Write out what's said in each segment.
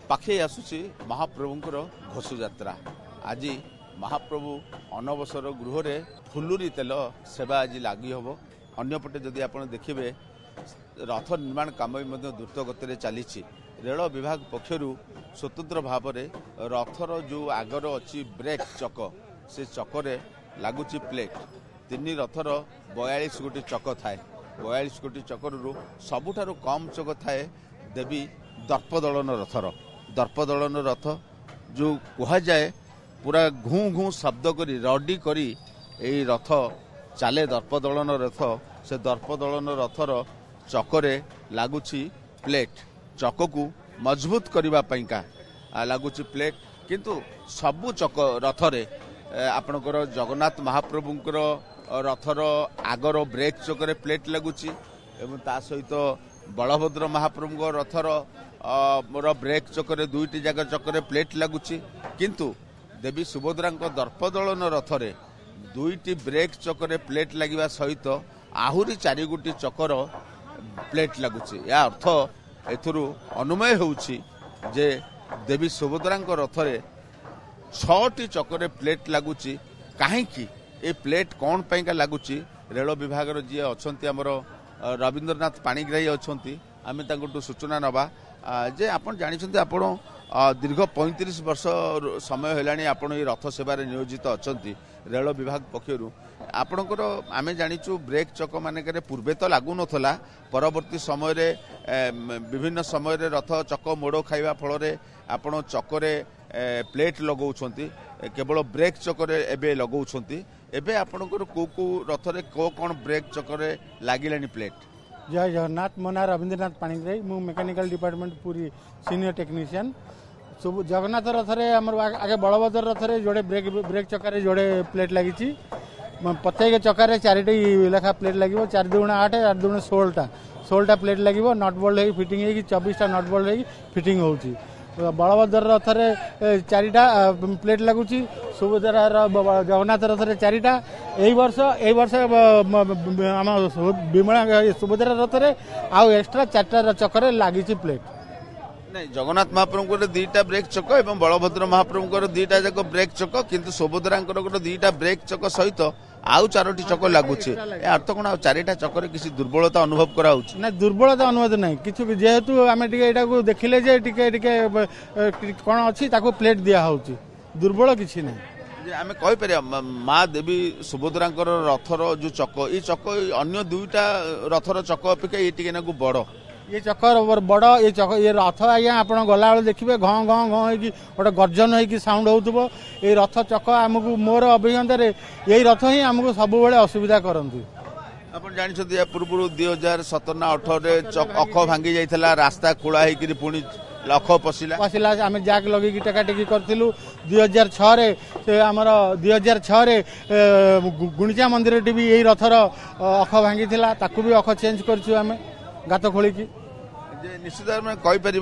पाखे आसुची महाप्रभुंकर घोष यात्रा आज महाप्रभु अनवसर गृह रे फुलुरी तेल सेवा आज लगी हम अंपटे जदि आप देखिए रथ निर्माण काम भी द्रुत गति चली रेल विभाग पक्षर स्वतंत्र भाव में रथर जो आगर अच्छी ब्रेक चक से चक्रे लगुच प्लेट तीन रथर 42 गोटी चक थाए 42 गोटी चक्र सबुठारु कम चक थाए देवी दर्पदलन रथर दर्पदलन रथ जो कहुए पूरा घू घू शब्द करी रडी करी यही रथ चले दर्पदलन रथ से दर्पदलन रथर चकरे लगुच प्लेट चक को मजबूत करने का लगुच प्लेट किंतु सबु चक रथरे आपणकर जगन्नाथ महाप्रभुंकर रथर आगर ब्रेक चक्रे प्लेट लगुच ता सहित बलभद्र महाप्रभु रथर मोर ब्रेक चक्रे दुईटी जाक चक्रे प्लेट लगुच किंतु देवी सुभद्रा दर्पदलन रथरे दुईटी ब्रेक चक्रे प्लेट लगे सहित आहुरी 4 गोटी चक्र प्लेट लगुच या अर्थ एथुरु अनुमय होउछि जे देवी सुभद्रा रथरे 6टी चक्रे प्लेट लगुच कहीं ए प्लेट कौन पैका लगुच रेल विभाग जी अच्छा आमर रवींद्रनाथ पाणिग्राही अच्छा आम सूचना नवा जे आपण जानी आपण दीर्घ 35 वर्ष समय है आपण ये रथ सेवार नियोजित अच्छा रेल विभाग पक्षर आपणकर आम जाचु ब्रेक चक मानक पूर्वे तो लगुन परवर्ती समय रे विभिन्न समय रे रथ चक मोड़ खाइबा फल आपण चक्रे प्लेट लगौछंती केवल ब्रेक चक्रे एबे लगौछंती एबे आपणकर को रथरे कौन ब्रेक चक्रे लागिलानी प्लेट। जय जगन्नाथ मो ना रवींद्रनाथ पाणिग्राही मु मेकानिकल डिपार्टमेंट पूरी सीनियर टेक्नीशियन सब जगन्नाथ रथरे आगे बलभद्र रथरे जोड़े ब्रेक चक्कर जोड़े प्लेट लगी प्रत्येक चक्कर 4टी लेखा प्लेट लगे 4 दूना 8 8 दूना 16टा प्लेट लगे नट बोल्ट हो फिटिंग हो 24टा नट बोल्ट हो फिटिंग हो बलभद्र रथरे 4टा प्लेट लगुच सुभद्रा जगन्नाथ रथरे 4टा यही वर्ष आम विमला सुभद्रा रथरे आउ एक्स्ट्रा 4टा चक्कर लगी प्लेट नहीं जगन्नाथ महाप्रभु 2टा ब्रेक चक और बलभद्र महाप्रभु 2टा जाक ब्रेक चक किंतु सुभद्रा 2टा ब्रेक चक सहित आउ 4टी चक लगुच अर्थ कौन 4टा चक्कर किसी दुर्बलता अनुभव करा ना दुर्बलता अनुभव नहीं कि जेहेतु आम देखिले जे कौन अच्छी प्लेट दिया दुर्बल किसी नहीं आम कहीपर माँ देवी सुभद्रा रथर जो चक ये चक अन्य 2टा रथर चक अपेक्षा ये टिके बड़ ये चक्कर बड़ ये रथ आज्ञा आप गला बेले देखिए घ घ घ गोटे गर्जन हो साउंड हो ये रथ चक आमको मोर अभिज्ञता यही रथ ही आमको सब असुविधा करती आप जानते पूर्व 2017-18 अख भांगी जाइए रास्ता खोला होकर पुणी लख पशिला आम जैक लगे टेकाटेकी करूँ 2006 आमर 2006 गुंडीचा मंदिर भी यही रथर अख भांगी भी अख चेंज करें गात खोलिकी निश्चित भाव में कहीपर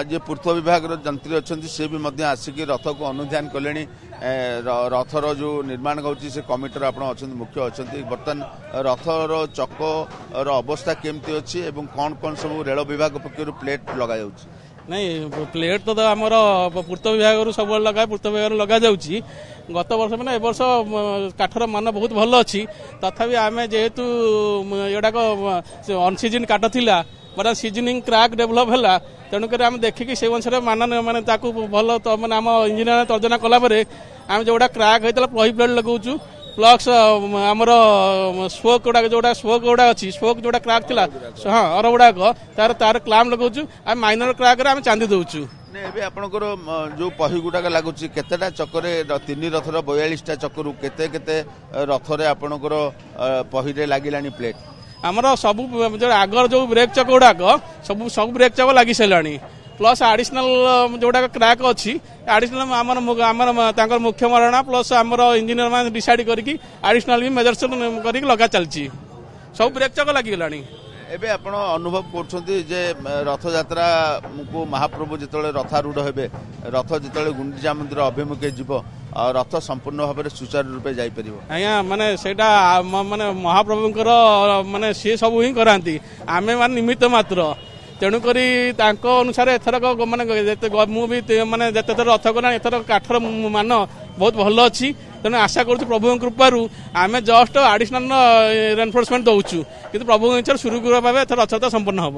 जे पूर्व विभाग जंत्री अच्छा सी भी आसिक रथ को अनुधान कले रथर जो निर्माण होती से कमिटर आप मुख्य अच्छा बर्तमान रथर चक्र अवस्था केमती अच्छी और कौन कौन सब रेल विभाग पक्ष प्लेट लगा नहीं प्लेट तो आमर पूर्व विभाग सब लगा पूर्व विभाग लगा जाऊँगी गत वर्ष मैंने ए वर्ष काठर मान बहुत भल अच्छी तथापि आम जेहेतु एडाक अनसीजन काठ थिला बड़ा सीजनिंग क्रैक डेभलप है तेणुक आम देखिकी से अनुसार मान माने भल मैंने आम इंजीनियर तर्जना कलापर आम जोड़ा क्रैक होता प्लही प्लेट लगाऊँ प्लस आमर स्पोक गुड़ा जोड़ा स्पोक गुड़ा अच्छी स्पोक जोड़ा क्रैक थिला हाँ अर गुड़ाक तार तार क्लाम लगाऊँ आम माइनर क्रैक आम चांदी दौचु एबे आपनकर जो पही गुटाक लगुच केतेटा चक्रे 3 रथर 42टा चक्रू केते केते रथरे आपनकर पहीरे लागिलानी प्लेट आमर सब जो आगर जो ब्रेक चक गुड़ाक सब ब्रेक चक लगी साराणी प्लस आडिशनल जोड़ा क्रैक अच्छी आडिशनल आमर मुख्य मरणा प्लस आमर इंजीनियर मैंने डिसाइड करके आडिशनल भी मेजरसन कर लगा चलती सब ब्रेक चक लगिगलानी एबे आपण अनुभव करछन्ती जे रथ यात्रा को महाप्रभु जितले रथारूढ़ हेबे रथ जितले गुंडीचा मंदिर अभिमुखे जीव रथ संपूर्ण भाव में सुचारू रूपे जाई परिबो आया माने सेटा माने महाप्रभुंकर माने से सब ही करांती आमे मान निमित्त मात्र ତେଣୁକରି ତାଙ୍କ ଅନୁସାରେ ଏଥରକ ମାନେ ମୁଁ ବି ମାନେ ଯେତେଥର ରଥ କଲାଣି ଏଥର କାଠର ମାନ ବହୁତ ଭଲ ଅଛି। ତେଣୁ ଆଶା କରୁଛୁ ପ୍ରଭୁଙ୍କ କୃପାରୁ ଆମେ ଜଷ୍ଟ ଆଡିସନାଲ ରେନଫୋର୍ସମେଣ୍ଟ ଦଉଛୁ, କିନ୍ତୁ ପ୍ରଭୁଙ୍କ ଇଚ୍ଛାରେ ସୁରୁଖୁରୁ ଭାବେ ଏଥର ରଥଯାତ୍ରା ସମ୍ପନ୍ନ ହବ।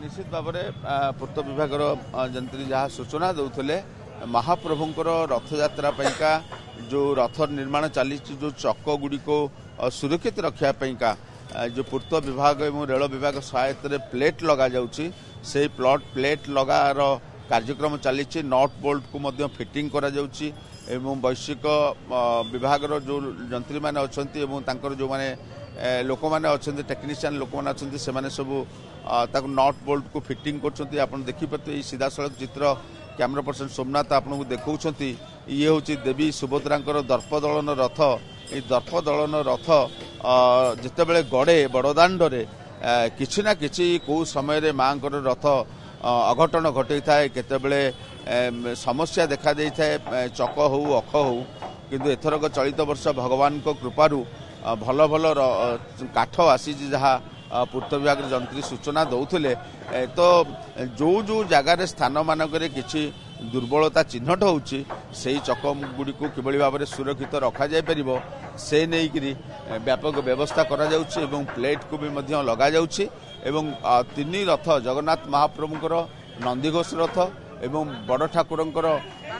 ନିଶ୍ଚିତ ଭାବରେ ପୂର୍ତ୍ତ ବିଭାଗର ଯନ୍ତ୍ରୀ ଯାହା ସୂଚନା ଦେଉଥିଲେ, ମହାପ୍ରଭୁଙ୍କର ରଥଯାତ୍ରା ପାଇଁକା ଯେଉଁ ରଥ ନିର୍ମାଣ ଚାଲିଛି, ଯେଉଁ ଚକ ଗୁଡ଼ିକୁ ସୁରକ୍ଷିତ ରଖିବା ପାଇଁକା ଯେଉଁ ପୂର୍ତ୍ତ ବିଭାଗ ଏବଂ ରେଳ ବିଭାଗ ସହାୟତାରେ ପ୍ଲେଟ୍ ଲଗାଯାଉଛି, ସେହି ପ୍ଲେଟ୍ ଲଗାର କାର୍ଯ୍ୟକ୍ରମ ଚାଲିଛି। ନଟ୍ ବୋଲ୍ଟକୁ ମଧ୍ୟ ଫିଟିଂ କରାଯାଉଛି ଏବଂ ବୈଷୟିକ ବିଭାଗର ଯେଉଁ ଯନ୍ତ୍ରୀମାନେ ଅଛନ୍ତି ଏବଂ ତାଙ୍କର ଯେଉଁମାନେ ଲୋକମାନେ ଅଛନ୍ତି, ଟେକ୍ନିସିଆନ୍ ଲୋକମାନେ ଅଛନ୍ତି, ସେମାନେ ସବୁ ତାକୁ ନଟ୍ ବୋଲ୍ଟକୁ ଫିଟିଂ କରୁଛନ୍ତି। ଆପଣ ଦେଖିପାରୁଥିବେ ଏଇ ସିଧାସଳଖ ଚିତ୍ର କ୍ୟାମେରା ପର୍ସନ ସୋମନାଥ ଆପଣଙ୍କୁ ଦେଖାଉଛନ୍ତି। ଇଏ ହେଉଛି ଦେବୀ ସୁଭଦ୍ରାଙ୍କର ଦର୍ପଦଳନ ରଥ। এই ଦର୍ପଦଳନ ରଥ ଯେତେବେଳେ ଗଡ଼େ ବଡ଼ଦାଣ୍ଡରେ କିଛି ନା କିଛି କେଉଁ ସମୟରେ ମାଙ୍କର ରଥ ଅଘଟଣ ଘଟେଇଥାଏ, କେତେବେଳେ ସମସ୍ୟା ଦେଖାଦେଇଥାଏ, ଚକ ହେଉ ଅଖ ହେଉ। କିନ୍ତୁ ଏଥରକ ଚଳିତ ବର୍ଷ ଭଗବାନଙ୍କ କୃପାରୁ ଭଲ ଭଲ କାଠ ଆସିଛି, ଯାହା ପୂର୍ତ୍ତ ବିଭାଗର ଯନ୍ତ୍ରୀ ସୂଚନା ଦେଉଥିଲେ। ତ ଯେଉଁ ଜାଗାରେ ସ୍ଥାନମାନଙ୍କରେ କିଛି ଦୁର୍ବଳତା ଚିହ୍ନଟ ହେଉଛି, ସେହି ଚକ ଗୁଡ଼ିକୁ କିଭଳି ଭାବରେ ସୁରକ୍ଷିତ ରଖାଯାଇପାରିବ ସେ ନେଇକରି ବ୍ୟାପକ ବ୍ୟବସ୍ଥା କରାଯାଉଛି ଏବଂ ପ୍ଲେଟ୍କୁ ବି ମଧ୍ୟ ଲଗାଯାଉଛି। ଏବଂ ତିନି ରଥ, ଜଗନ୍ନାଥ ମହାପ୍ରଭୁଙ୍କର ନନ୍ଦିଘୋଷ ରଥ ଏବଂ ବଡ଼ ଠାକୁରଙ୍କର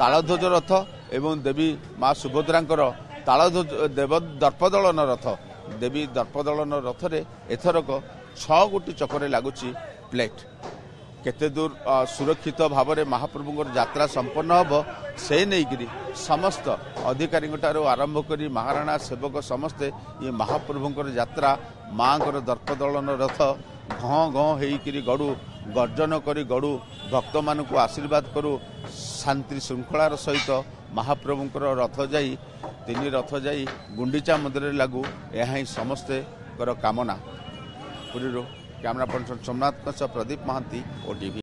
ତାଳଧ୍ୱଜ ରଥ ଏବଂ ଦେବୀ ମା ସୁଭଦ୍ରାଙ୍କର ଦର୍ପଦଳନ ରଥ। ଦେବୀ ଦର୍ପଦଳନ ରଥରେ ଏଥରକ 6 ଗୋଟି ଚକରେ ଲାଗୁଛି ପ୍ଲେଟ୍। କେତେ ଦୂର ସୁରକ୍ଷିତ ଭାବରେ ମହାପ୍ରଭୁଙ୍କର ଯାତ୍ରା ସମ୍ପନ୍ନ ହେବ ସେ ନେଇକରି ସମସ୍ତ ଅଧିକାରୀଙ୍କଠାରୁ ଆରମ୍ଭ କରି ମହାରାଣା ସେବକ ସମସ୍ତେ ଏ ମହାପ୍ରଭୁଙ୍କର ଯାତ୍ରା, ମାଙ୍କର ଦର୍ପଦଳନ ରଥ ଘଁ ଘଁ ହେଇକରି ଗଡ଼ୁ, ଗର୍ଜନ କରି ଗଡ଼ୁ, ଭକ୍ତମାନଙ୍କୁ ଆଶୀର୍ବାଦ କରୁ, ଶାନ୍ତି ଶୃଙ୍ଖଳାର ସହିତ ମହାପ୍ରଭୁଙ୍କର ରଥ ଯାଇ ତିନି ରଥ ଯାଇ ଗୁଣ୍ଡିଚା ମନ୍ଦିରରେ ଲାଗୁ, ଏହା ହିଁ ସମସ୍ତଙ୍କର କାମନା। ପୁରୀରୁ କ୍ୟାମେରା ପର୍ସନ ସୋମନାଥଙ୍କ ସହ ପ୍ରଦୀପ ମହାନ୍ତି, OTV।